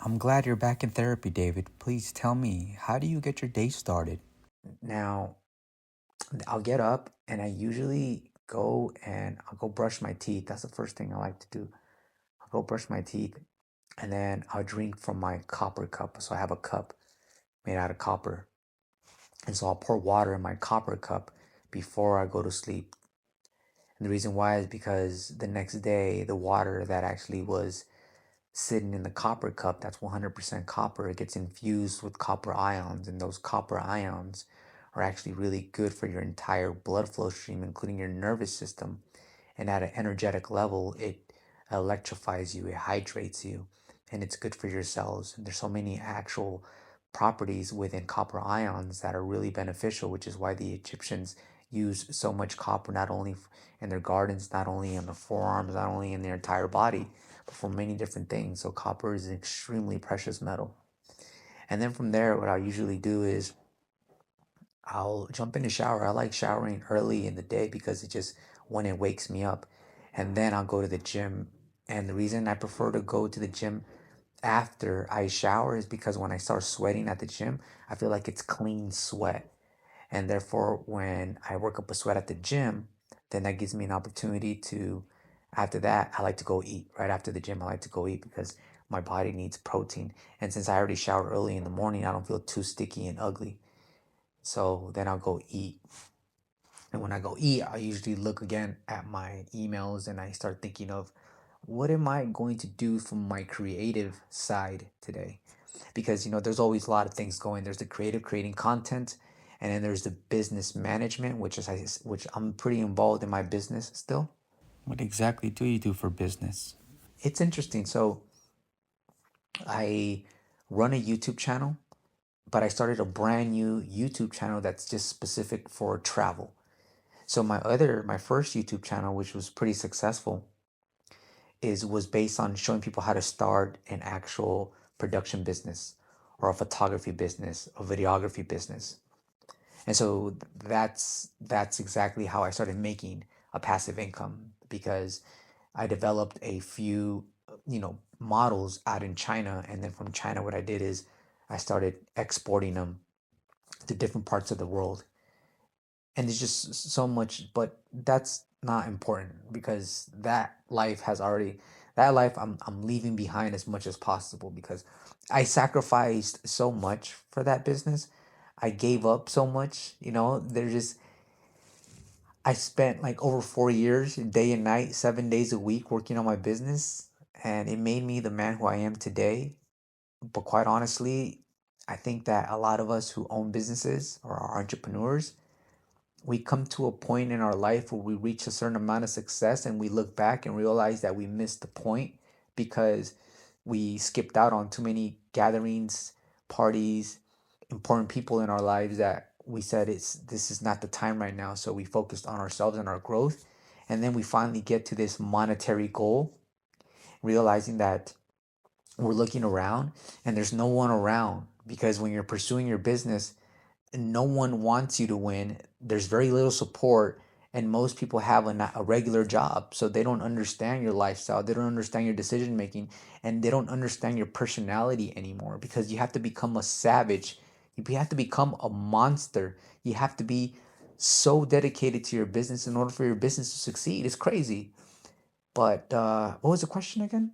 I'm glad you're back in therapy, David. Please tell me, how do you get your day started? Now, I'll get up and I usually I'll go brush my teeth. That's the first thing I like to do. I'll go brush my teeth and then I'll drink from my copper cup. So I have a cup made out of copper. And so I'll pour water in my copper cup before I go to sleep. And the reason why is because the next day, the water that actually was sitting in the copper cup, that's 100% copper, it gets infused with copper ions, and those copper ions are actually really good for your entire blood flow stream, including your nervous system. And at an energetic level, it electrifies you, it hydrates you, and it's good for your cells. And there's so many actual properties within copper ions that are really beneficial, which is why the Egyptians used so much copper, not only in their gardens, not only in the forearms, not only in their entire body, but for many different things. So copper is an extremely precious metal. And then from there, what I usually do is I'll jump in the shower. I like showering early in the day because it just when it wakes me up. And then I'll go to the gym. And the reason I prefer to go to the gym after I shower is because when I start sweating at the gym, I feel like it's clean sweat. And therefore, when I work up a sweat at the gym, then that gives me an opportunity to, after that, I like to go eat. Right after the gym, I like to go eat because my body needs protein. And since I already showered early in the morning, I don't feel too sticky and ugly. So then I'll go eat. And when I go eat, I usually look again at my emails and I start thinking of what am I going to do from my creative side today? Because there's always a lot of things going. There's the creating content, and then there's the business management, which I'm pretty involved in my business still. What exactly do you do for business? It's interesting. So I run a YouTube channel, but I started a brand new YouTube channel that's just specific for travel. So my first YouTube channel, which was pretty successful, was based on showing people how to start an actual production business or a photography business, a videography business. And so that's exactly how I started making a passive income because I developed a few, models out in China, and then from China, what I did is I started exporting them to different parts of the world. And there's just so much, but that's not important because that life I'm leaving behind as much as possible because I sacrificed so much for that business. I gave up so much, there's just I spent like over 4 years, day and night, 7 days a week working on my business, and it made me the man who I am today. But quite honestly, I think that a lot of us who own businesses or are entrepreneurs, we come to a point in our life where we reach a certain amount of success and we look back and realize that we missed the point because we skipped out on too many gatherings, parties, important people in our lives that we said this is not the time right now. So we focused on ourselves and our growth. And then we finally get to this monetary goal, realizing that we're looking around and there's no one around because when you're pursuing your business, no one wants you to win. There's very little support, and most people have a regular job, so they don't understand your lifestyle. They don't understand your decision making, and they don't understand your personality anymore because you have to become a savage. You have to become a monster. You have to be so dedicated to your business in order for your business to succeed. It's crazy. But what was the question again?